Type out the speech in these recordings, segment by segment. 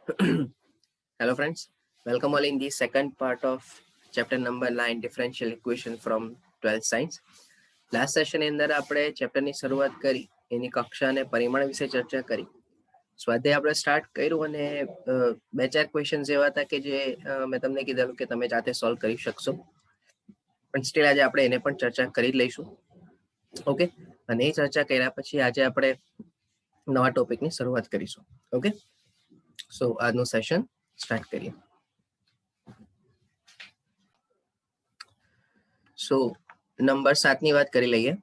Hello friends, welcome all in the second part of chapter number 9 differential equation from 12th science. Last session અંદર આપણે ચેપ્ટરની શરૂઆત કરી, એની કક્ષા અને પરિમાણ વિશે ચર્ચા કરી. સ્વાધ્યાય આપણે સ્ટાર્ટ કર્યું અને બે ચાર ક્વેશ્ચન્સ એવા હતા કે જે મેં તમને કીધેલું કે તમે જાતે સોલ્વ કરી શકશો, પણ સ્ટીલ આજે આપણે એને પણ ચર્ચા કરી લઈશું. ઓકે, અને એ ચર્ચા કર્યા પછી આજે આપણે નવા ટોપિકની શરૂઆત કરીશું. ઓકે, સો આજનું સેશન સ્ટાર્ટ કરીએ. સો નંબર 7 ની વાત કરી લઈએ.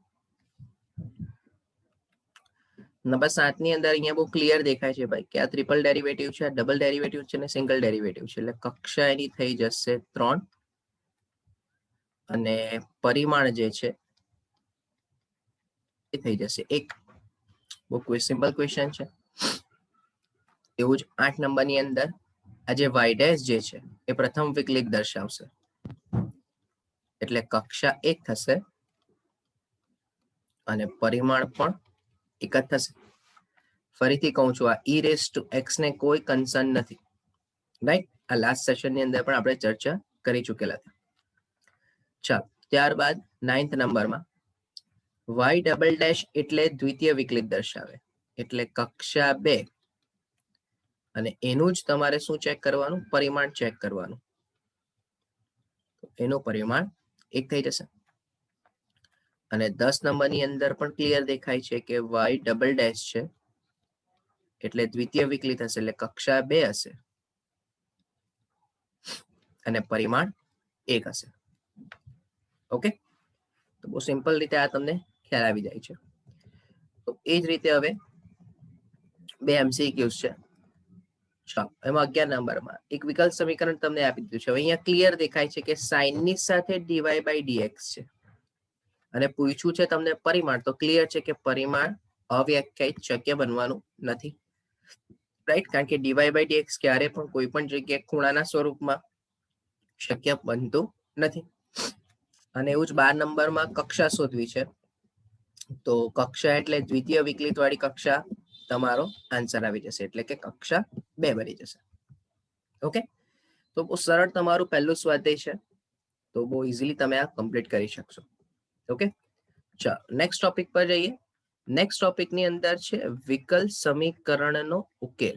નંબર 7 ની અંદર અહીંયા બહુ ક્લિયર દેખાય છે ભાઈ કે આ ટ્રિપલ ડેરિવેટિવ છે, આ ડબલ ડેરિવેટિવ છે અને સિંગલ ડેરિવેટિવ છે. એટલે કક્ષા એની થઈ જશે 3 અને પરિમાણ જે છે એ થઈ જશે 1. બહુ સિમ્પલ ક્વેશ્ચન છે. એવું જ 8 નંબરની અંદર આ જે y' જે છે એ પ્રથમ વિકલિત દર્શાવશે, એટલે કક્ષા 1 થશે અને પરિમાણ પણ 1 જ થશે. ફરીથી કહું છું, આ e⁻x ને કોઈ કન્સર્ન નથી, રાઈટ? આ લાસ્ટ સેશનની અંદર પણ આપણે ચર્ચા કરી ચૂકેલા હતા. ચાલો, ત્યારબાદ 9th નંબરમાં y' એટલે દ્વિતીય વિકલિત દર્શાવે, એટલે કક્ષા 2 અને એનું જ તમારે શું ચેક કરવાનું? પરિમાણ ચેક કરવાનું. એનું પરિમાણ 1 થઈ જશે. અને 10 નંબરની અંદર પણ ક્લિયર દેખાય છે કે y' છે એટલે દ્વિતીય વિકલિત હશે, એટલે કક્ષા 2 હશે અને પરિમાણ 1 હશે. ઓકે, તો બહુ સિમ્પલ રીતે આ તમને ખ્યાલ આવી જાય છે. તો એ જ રીતે હવે 2 MCQs છે. ચાલો, એમાં 11 નંબરમાં એક વિકલ્પ સમીકરણ તમને આપી દીધું છે. હવે અહીંયા ક્લિયર દેખાય છે કે સાઇનની સાથે dy/dx છે અને પૂછ્યું છે તમને પરિમાણ, તો ક્લિયર છે કે પરિમાણ અવ્યાખ્યાયિત શક્ય બનવાનું નથી, રાઈટ? કારણ કે dy/dx ક્યારે પણ કોઈ પણ જગ્યાએ ખૂણાના સ્વરૂપમાં શક્ય બનતું નથી. અને એવું જ 12 નંબરમાં કક્ષા શોધવી છે, તો કક્ષા એટલે દ્વિતીય વિકલિત વાળી કક્ષા તમારો આન્સર આવી જશે, એટલે કે કક્ષા 2 બની જશે. ઓકે, તો બહુ સરળ તમારું પહેલું સ્વાધ્યાય છે, તો બહુ ઇઝીલી તમે આ કમ્પ્લીટ કરી શકશો. ઓકે, ચાલો નેક્સ્ટ ટોપિક પર જઈએ. નેક્સ્ટ ટોપિકની અંદર છે વિકલ સમીકરણનો ઉકેલ.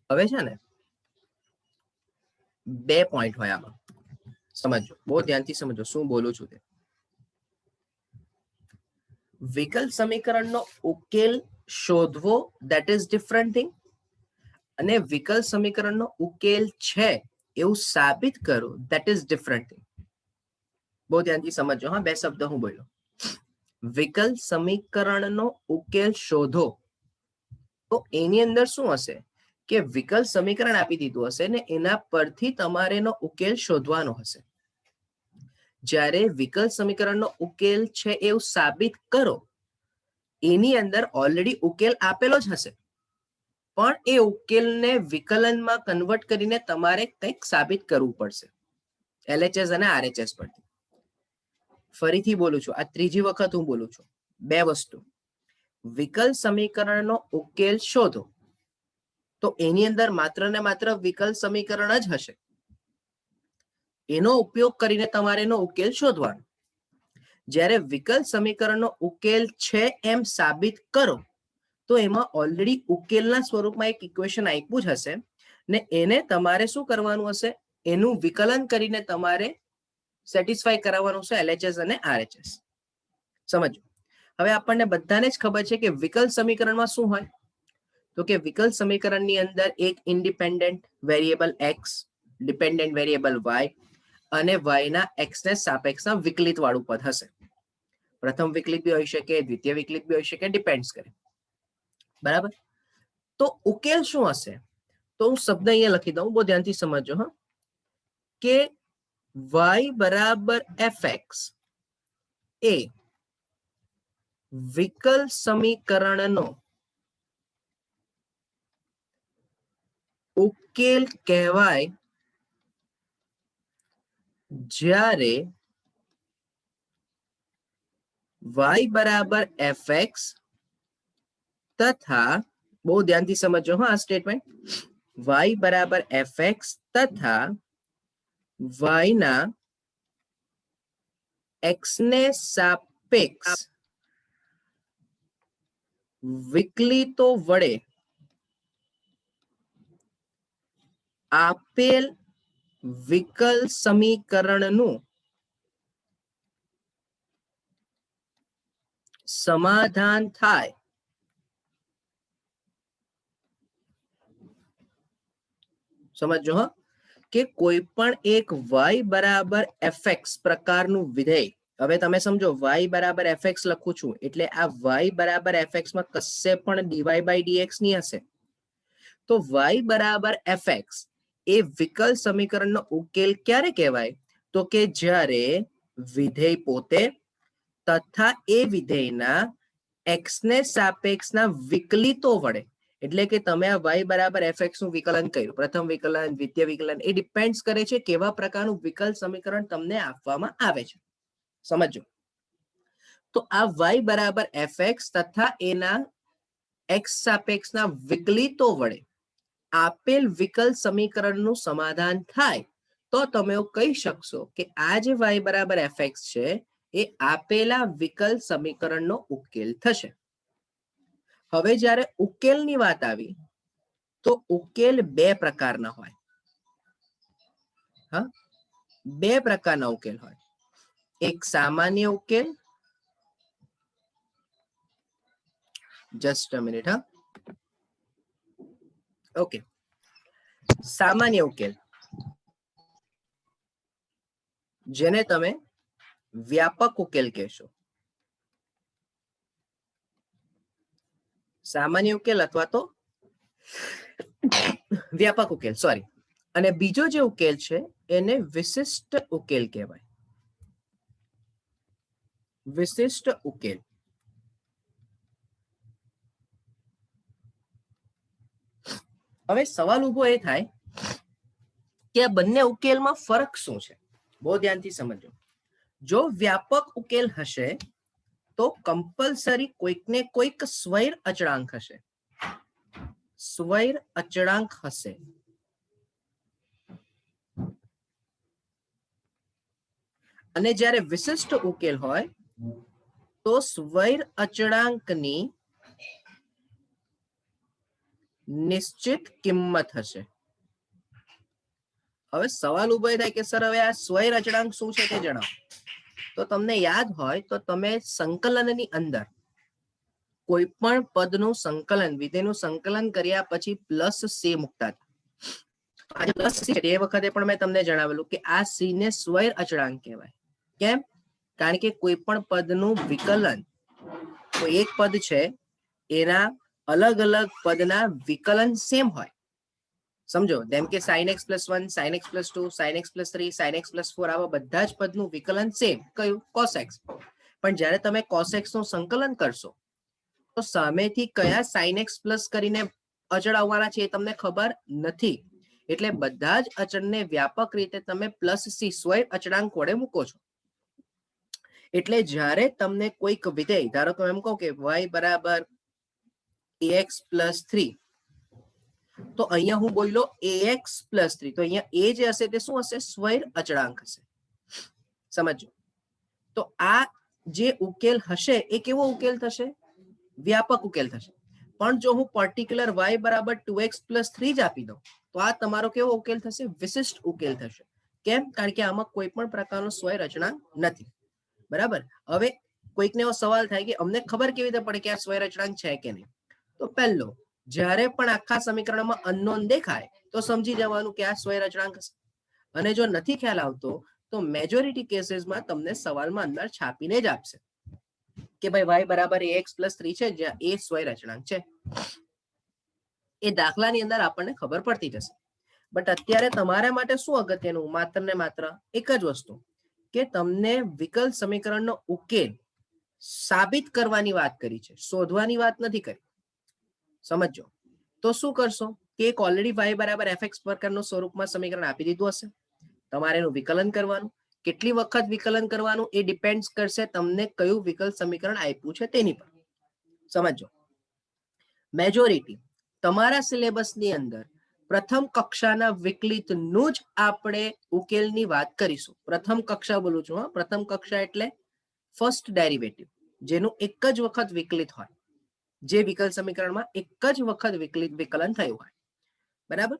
હવે છે ને 2 પોઈન્ટ હોય આમાં, સમજો, બહુ ધ્યાનથી સમજો શું બોલું છું તે. વિકલ સમીકરણનો ઉકેલ શોધવો, ધેટ ઇઝ ડિફરન્ટ થિંગ, અને વિકલ સમીકરણનો ઉકેલ છે એવું સાબિત કરો, ધેટ ઇઝ ડિફરન્ટ થિંગ. બહુ ધ્યાનથી સમજો હા, 2 શબ્દ હું બોલ્યો. વિકલ સમીકરણનો ઉકેલ શોધો, તો એની અંદર શું હશે કે વિકલ સમીકરણ આપી દીધું હશે ને એના પરથી તમારે એનો ઉકેલ શોધવાનો હશે. જ્યારે વિકલ સમીકરણનો ઉકેલ છે એવું સાબિત કરો, એની અંદર ઓલરેડી ઉકેલ આપેલો જ હશે, પણ એ ઉકેલને વિકલનમાં કન્વર્ટ કરીને તમારે કંઈક સાબિત કરવું પડશે LHS અને RHS પરથી. ફરીથી બોલું છું, આ ત્રીજી વખત હું બોલું છું. 2 વસ્તુ, વિકલ સમીકરણનો ઉકેલ શોધો, તો એની અંદર માત્ર ને માત્ર વિકલ સમીકરણ જ હશે, એનો ઉપયોગ કરીને તમારે એનો ઉકેલ શોધવાનો. જ્યારે વિકલ સમીકરણનો ઉકેલ છે એમ સાબિત કરો, તો એમાં ઓલરેડી ઉકેલના સ્વરૂપમાં એક ઇક્વેશન આપ્યું જ હશે ને એને તમારે શું કરવાનું હશે? એનું વિકલન કરીને તમારે સેટિસ્ફાય કરાવવાનું છે LHS અને RHS. સમજો, હવે આપણને બધાને જ ખબર છે કે વિકલ સમીકરણમાં શું હોય, તો કે વિકલ સમીકરણની અંદર એક independent variable x, dependent variable y અને y ના x ને સાપેક્ષના વિકલિત વાળું પદ હશે. પ્રથમ વિકલિત બી હોઈ શકે, દ્વિતીય વિકલિત બી હોઈ શકે, ડિપેન્ડ્સ કરે. બરાબર? તો ઉકેલ શું હશે? તો હું શબ્દ અહીંયા લખી દઉં, બહુ ધ્યાનથી સમજો હા, કે y બરાબર fx એ વિકલ સમીકરણનો ઉકેલ કહેવાય જ્યારે y બરાબર fx તથા બહુ ધ્યાનથી સમજો હા આ સ્ટેટમેન્ટ y બરાબર fx તથા y ના x ને સાપેક્ષ વિકલિતો વડે આપેલ વિકલ સમીકરણનું સમાધાન થાય સમજો હા કે કોઈ પણ એક y બરાબર fx પ્રકારનું વિધેય હવે તમે સમજો y બરાબર fx લખું છું એટલે આ y બરાબર fx માં કશે પણ dy by dx ની હશે તો y બરાબર fx એ વિકલ સમીકરણનો ઉકેલ ક્યારે કહેવાય તો કે જ્યારે વિધેય પોતે તથા એ વિધેયના x ને સાપેક્ષના વિકલિતો વડે એટલે કે તમે આ y બરાબર fx નું વિકલન કર્યું પ્રથમ વિકલન દ્વિતીય વિકલન એ ડિપેન્ડ કરે છે કેવા પ્રકારનું વિકલ સમીકરણ તમને આપવામાં આવે છે સમજો તો આ y બરાબર fx તથા એના x સાપેક્ષના વિકલિતો વડે આપેલ વિકલ સમીકરણનું સમાધાન થાય તો તમે કહી શકશો કે આ જે y બરાબર fx છે એ આપેલા વિકલ સમીકરણનો ઉકેલ થશે હવે જ્યારે ઉકેલની વાત આવી તો ઉકેલ બે પ્રકારના હોય હા બે પ્રકારના ઉકેલ હોય એક સામાન્ય ઉકેલ જસ્ટ અ મિનિટ હા ઓકે સામાન્ય ઉકેલ જેને તમે વ્યાપક ઉકેલ કહેશો સામાન્ય ઉકેલ અથવા તો વ્યાપક ઉકેલ સોરી અને બીજો જે ઉકેલ છે એને વિશિષ્ટ ઉકેલ કહેવાય વિશિષ્ટ ઉકેલ હવે સવાલ ઉભો એ થાય કે આ બંને ઉકેલમાં ફરક શું છે બહુ ધ્યાનથી સમજો જો વ્યાપક ઉકેલ હશે તો કમ્પલસરી કોઈક ને કોઈક સ્વૈર અચળાંક હશે સ્વૈર અચળાંક હશે અને જ્યારે વિશિષ્ટ ઉકેલ હોય તો સ્વૈર અચળાંકની નિશ્ચિત કિંમત હશે હવે સવાલ ઉભો થાય કે સર હવે આ સ્વૈર અચળાંક શું છે તે જણાવો તો તમને યાદ હોય તો તમે સંકલનની અંદર કોઈ પણ પદનું સંકલન વિધેયનું સંકલન કર્યા પછી પ્લસ સી મૂકતા હતા આજે પ્લસ સી એ વખતે પણ મેં તમને જણાવેલું કે આ સી ને સ્વૈર અચળાંક કહેવાય કેમ કારણ કે કોઈ પણ પદનું વિકલન કોઈ એક પદ છે એના અલગ અલગ પદના વિકલન સેમ હોય સમજો જેમ કે sin x + 1 sin x + 2 sin x + 3 sin x + 4 આવા બધા જ પદનું વિકલન સેમ કયું cos x પણ જ્યારે તમે cos x નું સંકલન કરશો તો સામેથી કયા sin x પ્લસ કરીને અચળ આવવાના છે એ તમને ખબર નથી એટલે બધા જ અચળને વ્યાપક રીતે તમે પ્લસ સી સ્વૈર અચળાંક વડે મૂકો છો એટલે જ્યારે તમને કોઈક વિધેય ધારો કે એમ કહો કે y બરાબર ax + 3 તો અહીંયા હું બોલ્યો ax + 3 તો અહીંયા a જે હશે તે શું હશે સ્વૈર અચળાંક હશે સમજો તો આ જે ઉકેલ હશે એ કેવો ઉકેલ થશે વ્યાપક ઉકેલ થશે પણ જો હું પર્ટિક્યુલર y બરાબર 2x + 3 જ આપી દઉં તો આ તમારો કેવો ઉકેલ થશે વિશિષ્ટ ઉકેલ થશે કેમ કારણ કે આમાં કોઈ પણ પ્રકારનો સ્વૈર અચળાંક નથી બરાબર હવે કોઈકને એવો સવાલ થાય કે અમને ખબર કેવી રીતે પડે કે આ સ્વૈર અચળાંક છે કે નહીં તો પહેલો જ્યારે પણ આખા સમીકરણમાં અનનોન દેખાય તો સમજી જવાનું કે આ સ્વૈર અચળાંક હશે અને જો નથી ખ્યાલ આવતો તો મેજોરિટી કેસીસમાં તમને સવાલમાં અંદર છાપીને જ આપશે કે ભાઈ y બરાબર ax + 3 છે જ્યાં a સ્વૈર અચળાંક છે એ દાખલાની અંદર આપણને ખબર પડતી જશે બટ અત્યારે તમારા માટે શું અગત્યનું માત્ર ને માત્ર એક જ વસ્તુ કે તમને વિકલ સમીકરણનો ઉકેલ સાબિત કરવાની વાત કરી છે શોધવાની વાત નથી કરી સમજો તો શું કરશો કે એક ઓલરેડી y બરાબર fx પ્રકારનું સ્વરૂપમાં સમીકરણ આપી દીધું હશે તમારે એનું વિકલન કરવાનું કેટલી વખત વિકલન કરવાનું એ ડિપેન્ડ કરશે તમને કયું વિકલ સમીકરણ આપ્યું છે તેની પર સમજો મેજોરિટી તમારા સિલેબસની અંદર પ્રથમ કક્ષાના વિકલિતનું જ આપણે ઉકેલની વાત કરીશું. પ્રથમ કક્ષા બોલું છું, પ્રથમ કક્ષા એટલે ફર્સ્ટ ડેરિવેટિવ, જેનું એક જ વખત વિકલિત હોય, જે વિકલ સમીકરણમાં એક જ વખત વિકલન થયું હોય. બરાબર?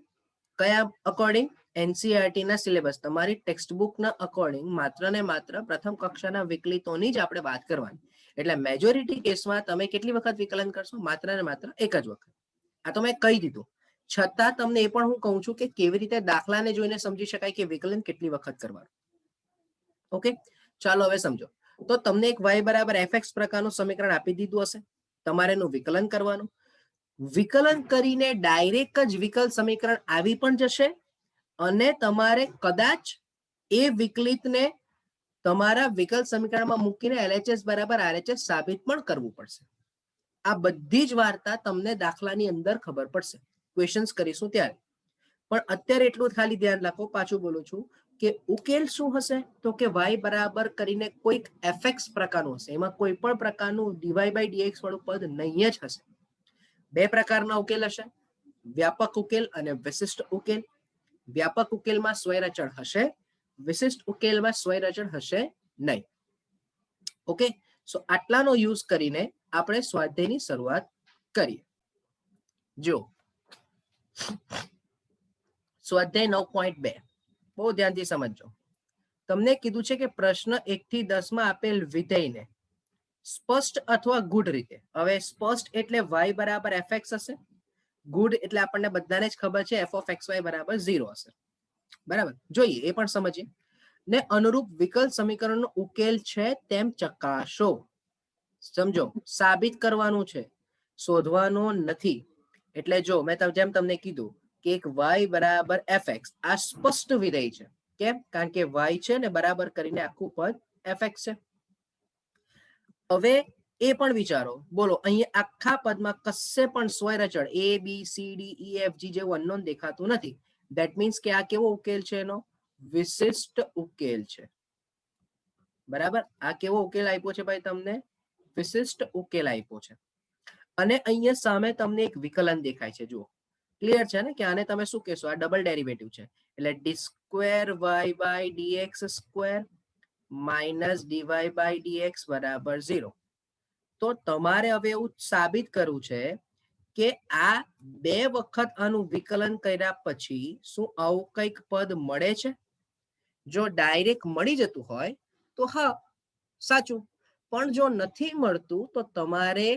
કયા અકોર્ડિંગ? એનસીઈઆરટી ના સિલેબસ, તમારી ટેક્સ્ટ બુકના અકોર્ડિંગ માત્ર ને માત્ર પ્રથમ કક્ષાના વિકલિતોની જ આપણે વાત કરવાની. એટલે મેજોરિટી કેસમાં તમે કેટલી વખત વિકલન કરશો? માત્ર ને માત્ર એક જ વખત. આ તો મેં કહી દીધું. છતાં તમને એ પણ હું કહું છું કે કેવી રીતે દાખલાને જોઈને સમજી શકાય કે વિકલન કેટલી વખત કરવાનું. ઓકે, ચાલો હવે સમજો. તો તમને એક y બરાબર fx પ્રકારનું સમીકરણ આપી દીધું હશે, તમારે એનું વિકલન કરવાનું. વિકલન કરીને ડાયરેક્ટ જ વિકલ સમીકરણ આવી પણ જશે અને તમારે કદાચ એ વિકલિતને તમારા વિકલ સમીકરણમાં મૂકીને LHS બરાબર RHS સાબિત પણ કરવું પડશે. આ બધી જ વાર્તા તમને દાખલાની અંદર ખબર પડશે, ક્વેશ્ચન્સ કરીશું ત્યારે. પણ અત્યારે એટલું ખાલી ધ્યાન રાખો, પાછું બોલું છું કે ઉકેલ શું હશે? તો કે y બરાબર કરીને કોઈક fx પ્રકારનું હશે, એમાં કોઈ પણ પ્રકારનું dy by dx વાળું પદ નહીં જ હશે. બે પ્રકારના ઉકેલ હશે, વ્યાપક ઉકેલ અને વિશિષ્ટ ઉકેલ. વ્યાપક ઉકેલમાં સ્વયરચણ હશે, વિશિષ્ટ ઉકેલમાં સ્વયરચણ હશે નહીં. ઓકે, સો આટલાનો યુઝ કરીને આપણે સ્વાધ્યાયની શરૂઆત કરીએ. જો સ્વાધ્યાય 9.2 બહુ ધ્યાનથી સમજજો. તમને કીધું છે કે પ્રશ્ન 1 થી 10 માં આપેલ વિધેયને સ્પષ્ટ અથવા ગુઢ રીતે, હવે સ્પષ્ટ એટલે y બરાબર fx હશે, ગુઢ એટલે આપણને બધાને જ ખબર છે f of xy બરાબર 0 હશે. બરાબર, જોઈએ એ પણ સમજીએ. ને અનુરૂપ વિકલ સમીકરણનો ઉકેલ છે તેમ ચકાસો. સમજો, સાબિત કરવાનું છે, શોધવાનો નથી. એટલે જો મેં જેમ તમને કીધું કે એક y બરાબર fx આ સ્પષ્ટ વિધેય છે. કેમ? કારણ કે y છે ને બરાબર કરીને આખું પદ fx છે. હવે એ પણ વિચારો, બોલો અહીંયા આખા પદમાં કશે પણ સ્વયરચળ a b c d e f g જેવું અનનોન દેખાતું નથી. ધેટ મીન્સ કે આ કેવો ઉકેલ છે? એનો વિશિષ્ટ ઉકેલ છે. બરાબર, આ કેવો ઉકેલ આપ્યો છે ભાઈ તમને? વિશિષ્ટ ઉકેલ આપ્યો છે. અને અહીંયા સામે તમને એક વિકલન દેખાય છે. જુઓ, ક્લિયર છે ને કે આને તમે શું કહેશો? આ ડબલ ડેરિવેટિવ છે, એટલે d square y by dx square minus dy by dx બરાબર 0. તો તમારે હવે એવું સાબિત કરવું છે કે આ બે વખત આનું વિકલન કર્યા પછી શું આવું કંઈક પદ મળે છે? જો ડાયરેક્ટ મળી જતું હોય તો હા, સાચું. પણ જો નથી મળતું તો તમારે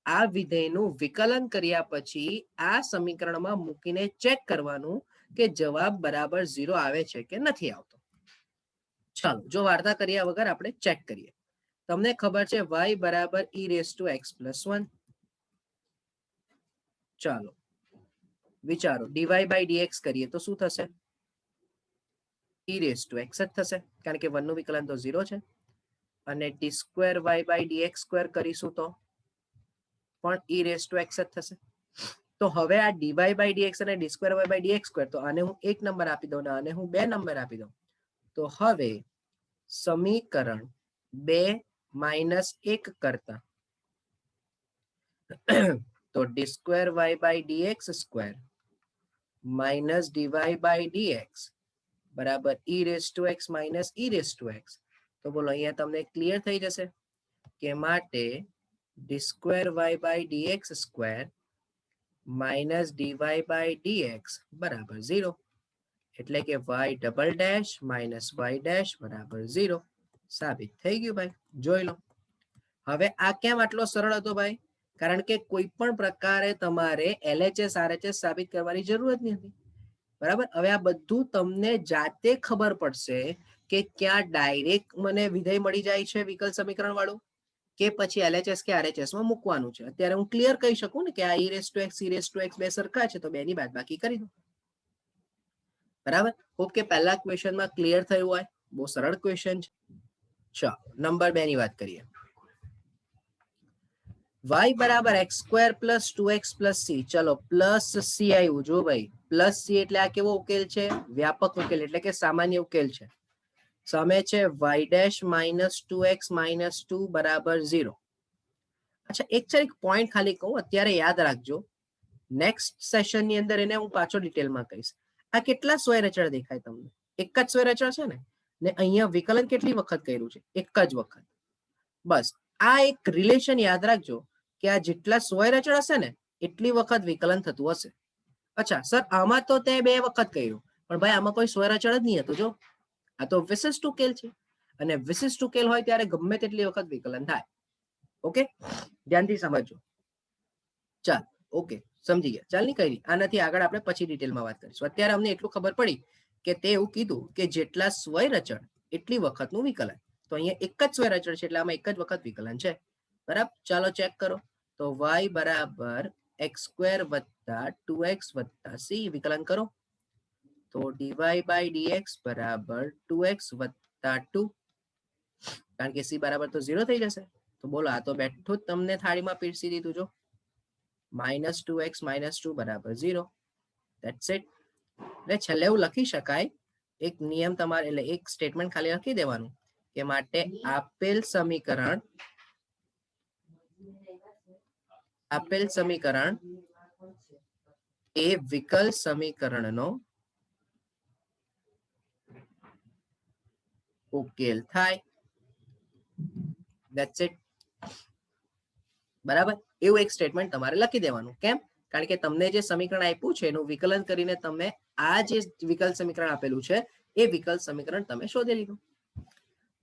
આ વિધેયનું વિકલન કર્યા પછી આ સમીકરણમાં મૂકીને ચેક કરવાનું કે જવાબ બરાબર 0 આવે છે કે નથી આવતો. ચાલો, જો વાર્તા કર્યા વગર આપણે ચેક કરીએ. તમને ખબર છે y બરાબર e raise to x plus 1. ચાલો વિચારો, dy બાય dx કરીએ તો શું થશે? e રેઝ ટુ x જ થશે, કારણ કે 1 નું વિકલન તો 0 છે. અને d square y by dx square કરીશું તો પણ e રેઝ ટુ x જ થશે. તો હવે આ dy બાય dx અને d square y by dx square, તો આને હું 1 નંબર આપી દઉં ને આને હું 2 નંબર આપી દઉં. તો હવે સમીકરણ 2 માઇનસ 1 કરતા તો d square y by dx square minus dy by dx બરાબર e raise to x minus e raise to x. તો બોલો અહીંયા તમને ક્લિયર થઈ જશે કે માટે d square y by dx square minus dy by dx બરાબર 0. એટલે કે y double dash minus y dash બરાબર 0 સાબિત થઈ ગયું ભાઈ. જોઈ લો. હવે આ કેમ આટલો સરળ હતો ભાઈ? કારણ કે કોઈ પણ પ્રકારે તમારે LHS RHS સાબિત કરવાની જરૂર જ નથી. બરાબર, હવે આ બધું તમને જાતે ખબર પડશે કે ક્યાં ડાયરેક્ટ મને વિધેય મળી જાય છે વિકલ સમીકરણ વાળું, કે પછી LHS કે RHS માં મૂકવાનું છે. અત્યારે હું ક્લિયર કહી શકું ને કે આ e raise to x e raise to x બે સરખા છે, તો બેની બાદબાકી કરી દો. બરાબર, હોપ કે પહેલા ક્વેશ્ચનમાં ક્લિયર થયું હોય. બહુ સરળ ક્વેશ્ચન છે. ચાલો નંબર 2 ની વાત કરીએ. y બરાબર x square plus 2x plus c. ચલો પ્લસ c આવ્યું. જો ભાઈ પ્લસ c એટલે આ કેવો ઉકેલ છે? વ્યાપક ઉકેલ, એટલે કે સામાન્ય ઉકેલ છે. સામે છે y dash minus 2x minus 2 બરાબર 0. अच्छा एक पॉइंट खाली कहूं अत्यारे याद राखजो नेक्स्ट सेशन ની અંદર એને હું પાછો ડિટેલ માં કહીશ આ કેટલા સ્વય રચળ દેખાય તમને એક જ સ્વય રચળ છે ને અહીંયા વિકલન કેટલી વખત કર્યું છે એક જ વખત બસ આ એક રિલેશન યાદ રાખજો કે આ જેટલા સ્વય રચળ હશે ને એટલી વખત વિકલન થતું હશે અચ્છા સર આમાં તો તે બે વખત કર્યું પણ ભાઈ આમાં કોઈ સ્વય રચળ જ નહીં હતું જો આ તો વિશિષ્ટ ઉકેલ છે અને વિશિષ્ટ ઉકેલ હોય ત્યારે ગમે તેટલી વખત વિકલન થાય ઓકે ધ્યાનથી સમજજો ચાલ ઓકે સમજી ગયા ચાલ નહીં કઈ નહીં આનાથી આગળ આપણે પછી ડિટેલમાં વાત કરીશું અત્યારે અમને એટલું ખબર પડી કે તે એવું કીધું કે જેટલા સ્વય રચળ એટલી વખતનું વિકલન તો અહીંયા એક જ સ્વય રચળ છે એટલે આમાં એક જ વખત વિકલન છે બરાબર ચાલો ચેક કરો તો y બરાબર x² વત્તા 2x વત્તા c વિકલન કરો તો dy by dx બરાબર 2x વત્તા 2 કારણ કે c બરાબર તો 0 થઈ જશે તો બોલો આ તો બેઠું જ તમને થાળીમાં પીરસી દીધું જો -2x - 2 બરાબર 0 ધેટ્સ ઇટ એટલે છેલ્લે એવું લખી શકાય એક નિયમ તમારે એટલે એક સ્ટેટમેન્ટ ખાલી લખી દેવાનું કે માટે આપેલ સમીકરણ એ વિકલ સમીકરણનો ઉકેલ થાય ધેટ્સ ઇટ બરાબર એવું એક સ્ટેટમેન્ટ તમારે લખી દેવાનું કેમ કારણ કે તમને જે સમીકરણ આપ્યું છે એનું વિકલન કરીને તમે આ જે વિકલ સમીકરણ આપેલું છે એ વિકલ સમીકરણ તમે શોધી લીધું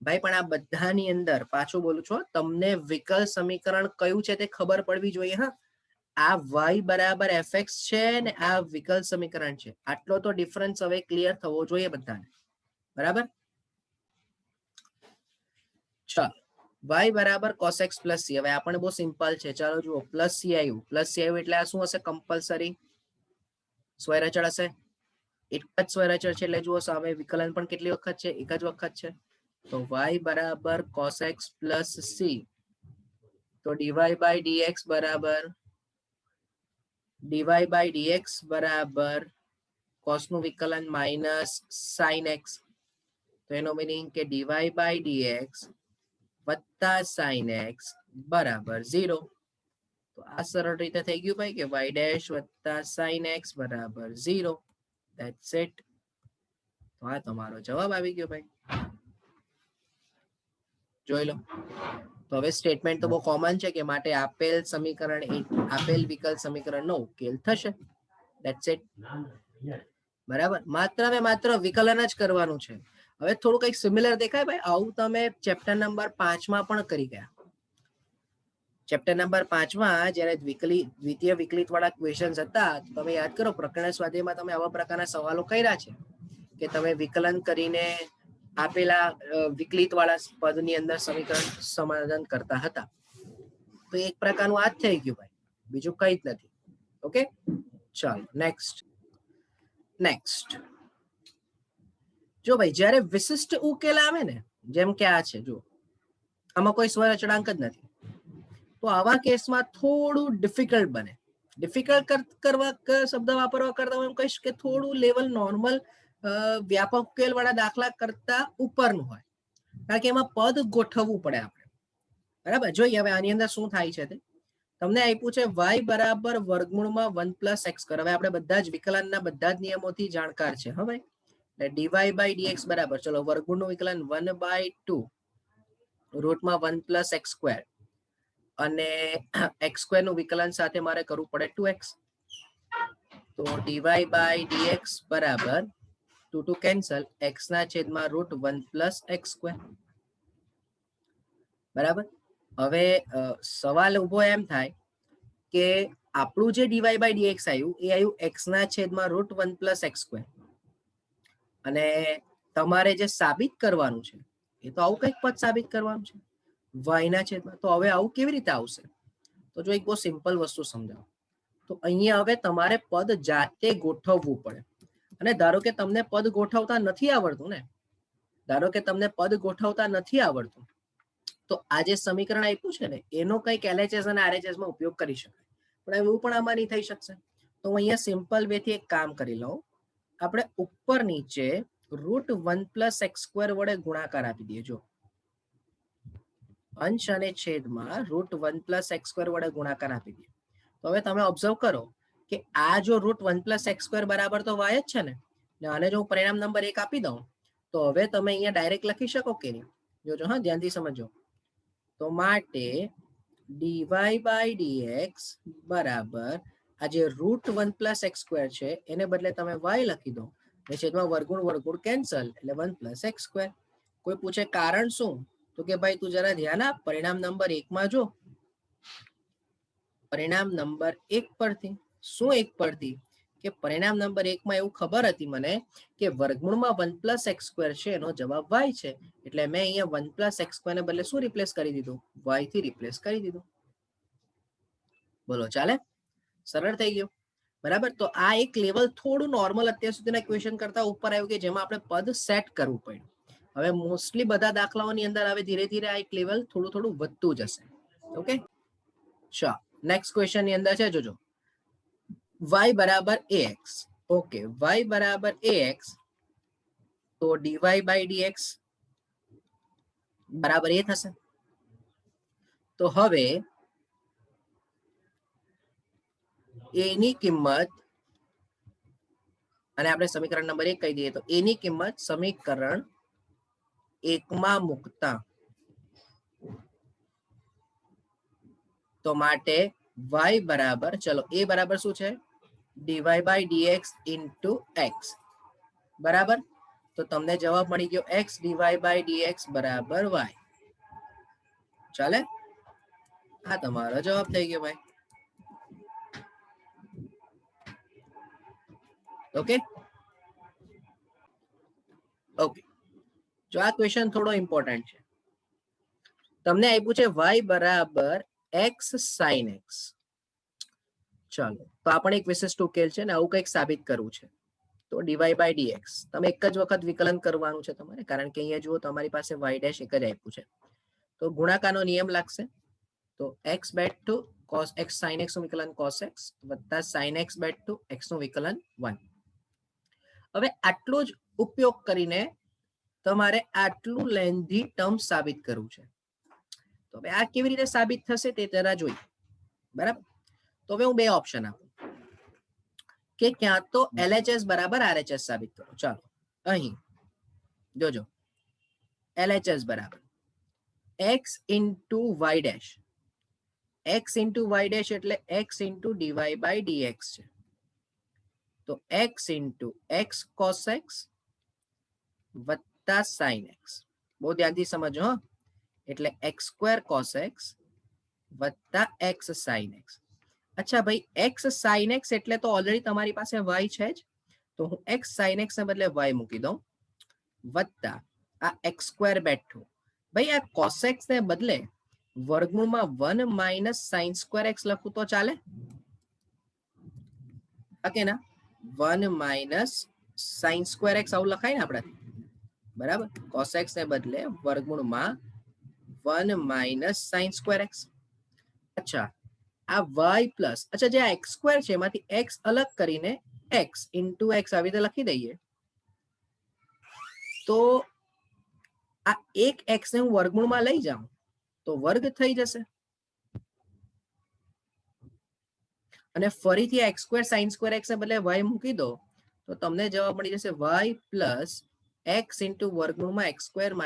ભાઈ પણ આ બધાની અંદર પાછું બોલું છું તમને વિકલ સમીકરણ કયું છે તે ખબર પડવી જોઈએ હા આ y બરાબર fx છે ને આ વિકલ સમીકરણ છે આટલો તો ડિફરન્સ હવે ક્લિયર થવો જોઈએ બધાને બરાબર ચાલો y બરાબર cos x plus c હવે આપણે બહુ સિમ્પલ છે ચાલો જુઓ પ્લસ c આવ્યું એટલે આ શું હશે કમ્પલસરી સ્વય રચળ હશે એક જ સ્વય રચળ છે એટલે જુઓ સામે વિકલન પણ કેટલી વખત છે એક જ વખત છે તો y બરાબર cos x plus c તો dy by dx બરાબર cos નું વિકલન માઇનસ sin x તો એનો મીનિંગ કે dy by dx વત્તા sin x બરાબર 0 તો આ સરળ રીતે થઈ ગયું ભાઈ કે y ડેશ વત્તા sin x બરાબર 0 ધેટ્સ ઇટ તો આ તમારો જવાબ આવી ગયો ભાઈ જોઈ લો તો હવે સ્ટેટમેન્ટ તો બહુ કોમન છે કે માટે આપેલ વિકલ સમીકરણનો ઉકેલ થશે ધેટ્સ ઇટ બરાબર માત્ર વિકલન જ કરવાનું છે હવે થોડું કંઈક સિમિલર દેખાય ભાઈ આવું તમે ચેપ્ટર નંબર 5 માં પણ કરી ગયા ચેપ્ટર નંબર 5 માં જ્યારે દ્વિતીય વિકલિત વાળા ક્વેશ્ચન્સ હતા તમે યાદ કરો પ્રકરણ સ્વાધ્યાયમાં તમે આવા પ્રકારના સવાલો કર્યા છે કે તમે વિકલન કરીને આપેલા વિકલિત વાળા પદની અંદર સમીકરણ સમાધાન કરતા હતા તો એક પ્રકારનું આ જ થઈ ગયું ભાઈ બીજું કઈ જ નથી ઓકે ચાલો નેક્સ્ટ જો ભાઈ જ્યારે વિશિષ્ટ ઉકેલ આવે ને જેમ કે આ છે જો આમાં કોઈ સ્વર અચળાંક જ નથી તો આવા કેસમાં થોડું ડિફિકલ્ટ બને ડિફિકલ્ટ કરવા શબ્દ વાપરવા કરતા હું કહીશ કે થોડું લેવલ નોર્મલ વ્યાપક ઉકેલ વાળા દાખલા કરતા ઉપરનું હોય કારણ કે એમાં પદ ગોઠવવું પડે આપણે બરાબર જોઈએ હવે આની અંદર શું થાય છે તે તમને આપ્યું છે y બરાબર વર્ગમૂળમાં 1 + x હવે આપણે બધા જ વિકલનના બધા જ નિયમોથી જાણકાર છે હવે એટલે dy by dx બરાબર ચલો વર્ગમૂળનું વિકલન 1/2 રૂટમાં 1 + x² અને x² નું વિકલન સાથે મારે કરવું પડે 2x તો dy by dx બરાબર 2 કેન્સલ x ના છેદમાં √1 + x² બરાબર હવે સવાલ ઉભો એમ થાય કે આપણું જે dy by dx આવ્યું એ આવ્યું x ના છેદમાં √1 + x² અને તમારે જે સાબિત કરવાનું છે એ તો આવું કંઈક પદ સાબિત કરવાનું છે y ના છેદમાં તો હવે આવું કેવી રીતે આવશે તો જો એક બહુ સિમ્પલ વસ્તુ સમજાવો તો અહીંયા હવે તમારે પદ જાતે ગોઠવવું પડે અને ધારો કે તમને પદ ગોઠવતા નથી આવડતું તો આ જે સમીકરણ આપ્યું છે ને એનો કંઈક LHS અને RHS માં ઉપયોગ કરી શકાય પણ એવું પણ આમાં નહીં થઈ શકશે તો હું અહીંયા સિમ્પલ વે થી એક કામ કરી લઉં આપણે ઉપર નીચે √1 + x² વડે ગુણાકાર આપી દઈએ જો અંશ અને છેદમાં √1 + x² વડે ગુણાકાર આપી દઈએ. તો હવે તમે ઓબ્ઝર્વ કરો કે આ જો √1 + x² બરાબર તો y જ છે ને, આને જો હું પરિણામ નંબર 1 આપી દઉં તો હવે તમે અહીંયા ડાયરેક્ટ લખી શકો કે નહીં? જોજો હા, ધ્યાનથી સમજો. તો માટે dy/dx બરાબર આ જે √1 + x² છે એને બદલે તમે y લખી દો અને છેદમાં વર્ગુણ કેન્સલ એટલે 1 + x². કોઈ પૂછે કારણ શું, તો કે ભાઈ તું જરા ધ્યાન આપ પરિણામ નંબર 1 માં જો. પરિણામ નંબર 1 પરથી શું 1 પરથી કે પરિણામ નંબર 1 માં એવું ખબર હતી મને કે વર્ગમૂળમાં 1 + x² છે એનો જવાબ y છે, એટલે મેં અહીંયા 1 + x² ને બદલે શું રિપ્લેસ કરી દીધું? y થી રિપ્લેસ કરી દીધું. બોલો ચાલે? સરળ થઈ ગયું બરાબર. તો આ એક લેવલ થોડું નોર્મલ અત્યાર સુધીના ક્વેશ્ચન કરતા ઉપર આવ્યું કે જેમાં આપણે પદ સેટ કરવું પડ્યું. હવે મોસ્ટલી બધા દાખલાઓની અંદર હવે ધીરે ધીરે આ એક લેવલ થોડું વધતું જશે. ઓકે, ચાલો નેક્સ્ટ ક્વેશ્ચન ની અંદર છે, જોજો y = ax. Okay, y = ax તો dy/dx બરાબર એ થશે. તો હવે a ની કિંમત અને આપણે સમીકરણ નંબર 1 કહી દઈએ તો a ની કિંમત સમીકરણ 1 માં મૂકતા તો માટે y બરાબર, ચલો a બરાબર શું છે? dy/dx * x બરાબર. તો તમને જવાબ મળી ગયો x dy/dx બરાબર y. ચાલે? આ તમારો જવાબ થઈ ગયો ભાઈ. ઓકે ઓકે, જો આ ક્વેશ્ચન થોડો ઇમ્પોર્ટન્ટ છે. તમને આપ્યું છે y બરાબર x sin x. ચાલો તો આપણે એક વિશિષ્ટ ઉકેલ છે ને આવું કંઈક સાબિત કરવું છે. તો dy/dx તમે એક જ વખત વિકલન કરવાનું છે તમારે, કારણ કે અહીંયા જુઓ તમારી પાસે y' એક જ આપ્યું છે. તો ગુણાકારનો નિયમ લાગશે. તો x/2 cos x sin x નું વિકલન cos x વત્તા sin x/2 x નું વિકલન 1. હવે આટલો જ ઉપયોગ કરીને તમારે આટલું લેન્ધી ટર્મ સાબિત કરવું છે. તો હવે આ કેવી રીતે સાબિત થશે તે જરા જોઈએ. બરાબર. તો હવે હું બે ઓપ્શન આપું કે ક્યાં તો LHS બરાબર RHS સાબિત કરો. ચાલો અહીં જોજો LHS બરાબર x into y dash. x into y dash એટલે x into dy/dx છે. તો x into x cos x વત્તા sin x. બહુ ધ્યાનથી સમજો હા. એટલે x² cos x વત્તા x sin x. અચ્છા ભાઈ, x sin x એટલે તો ઓલરેડી તમારી પાસે y છે જ, તો હું x sin x ને બદલે y મૂકી દઉં વત્તા આ x² બેઠું. ભાઈ આ cos x ને બદલે વર્ગમૂળમાં 1 - sin² x લખું તો ચાલે? ઓકે ના, 1 - sin² x આવું લખાય ને આપણાથી. બરાબર. cos x ને બદલે વર્ગમૂળમાં 1 - sin² x. અચ્છા આ y પ્લસ, અચ્છા જે આ x² છે એમાંથી x અલગ કરીને x into x આવી રીતે લખી દઈએ તો આ એક x ને હું વર્ગમૂળમાં લઈ જાઉં તો વર્ગ થઈ જશે અને ફરીથી x² sin² x ને બદલે y મૂકી દો તો તમને જવાબ મળી જશે y પ્લસ x into વર્ગમૂળમાં x² -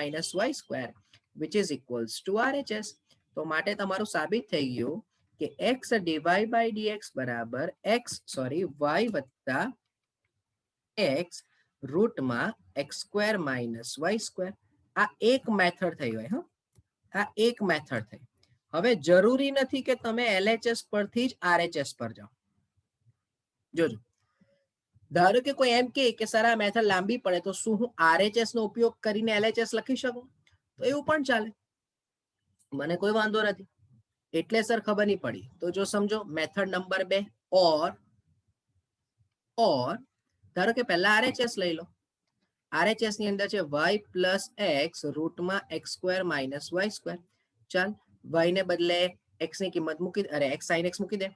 y² which is equals to RHS. તો માટે તમારું સાબિત થઈ ગયું કે x dy/dx બરાબર y વત્તા x રૂટમાં x² - y². આ એક મેથડ થઈ હોય. હા, આ એક મેથડ થઈ. હવે જરૂરી નથી કે તમે LHS પરથી જ RHS પર જાઓ. જોજો, ધારો કે કોઈ એમ કે સર આ મેથડ લાંબી પડે તો શું હું RHS નો ઉપયોગ કરીને LHS લખી શકું? તો એવું પણ ચાલે, મને કોઈ વાંધો નથી. એટલે સર ખબર નહીં પડી તો જો સમજો મેથડ નંબર 2 ઓર ધારો કે પહેલા RHS લઈ લો. RHS ની અંદર છે y plus x રૂટમાં x² - y². ચાલ y ને બદલે x ની કિંમત મૂકી દે, અરે x sin x મૂકી દે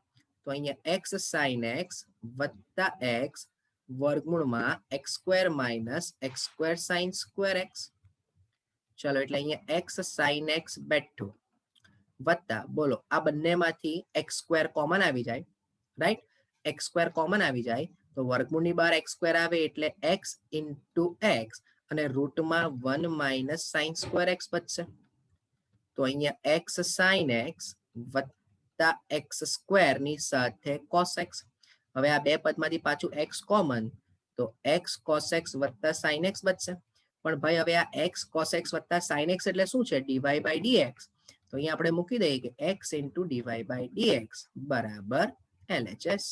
તો અહીંયા x sin x વત્તા x વર્ગમૂળમાં x² - x² sin² x. ચાલો એટલે અહીંયા x sin x બેઠું વત્તા બોલો આ બંનેમાંથી x સ્ક્વેર કોમન આવી જાય, રાઈટ? x સ્ક્વેર કોમન આવી જાય તો વર્ગમૂળની બહાર x સ્ક્વેર આવે એટલે x ઇન્ટુ x અને રૂટમાં 1 માઇનસ સાઇન સ્ક્વેર x બચશે. તો અહીંયા x sin x વત્તા x સ્ક્વેર ની સાથે cos x. હવે આ બે પદમાંથી પાછું x કોમન તો x cos x વત્તા sin x બચશે. પણ ભાઈ હવે આ x cos x વત્તા sin x એટલે શું છે? dy by dx. તો અહીંયા આપણે મૂકી દઈએ કે x into dy by dx બરાબર LHS.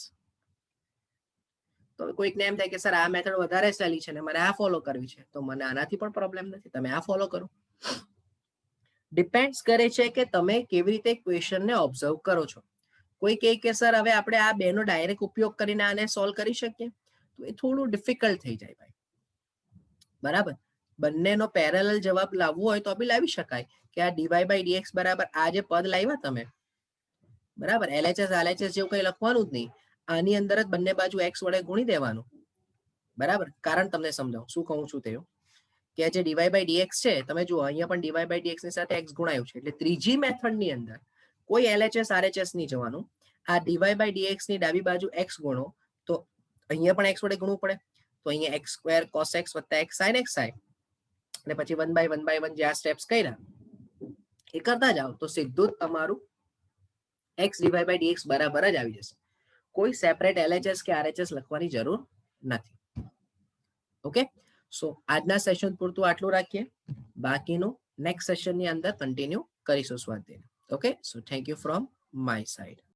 તો કોઈકને એમ થાય કે સર આ મેથડ વધારે સહેલી છે ને મારે આ ફોલો કરવી છે, તો મને આનાથી પણ પ્રોબ્લેમ નથી, તમે આ ફોલો કરો. ડિપેન્ડ્સ કરે છે કે તમે કેવી રીતે ક્વેશ્ચનને ઓબ્ઝર્વ કરો છો. કોઈ કહે કે સર હવે આપણે આ બેનો ડાયરેક્ટ ઉપયોગ કરીને આને સોલ્વ કરી શકીએ, તો એ થોડું ડિફિકલ્ટ થઈ જાય ભાઈ. બરાબર? બંનેનો પેરેલલ જવાબ લાવવો હોય તો બી લાવી શકાય કે આ dy by dx બરાબર આ જે પદ લાવ્યા તમે, બરાબર, LHS RHS જેવું કઈ લખવાનું જ નહીં, આની અંદર જ બંને બાજુ x વડે ગુણી દેવાનું. બરાબર? કારણ તમને સમજાવું શું કહું છું તે કે જે dy by dx છે, તમે જુઓ અહીંયા પણ dy by dx ની સાથે x ગુણાયું છે, એટલે ત્રીજી મેથડ ની અંદર કોઈ LHS RHS નહીં જવાનું. આ dy by dx ની ડાબી બાજુ x ગુણો તો અહીંયા પણ x વડે ગુણવું પડે, તો અહીંયા x સ્ક્વેર cos x વત્તા x sin x થાય અને પછી 1 by 1 જે આ સ્ટેપ્સ કર્યા એ કરતા જાઓ તો સીધું જ તમારું x dy by dx બરાબર જ આવી જશે. કોઈ સેપરેટ LHS કે RHS લખવાની જરૂર નથી. ઓકે, સો આજના સેશન પૂરતું આટલું રાખીએ, બાકીનું નેક્સ્ટ સેશનની અંદર કન્ટિન્યુ કરીશું સ્વાધ્યાય. Okay, so thank you from my side.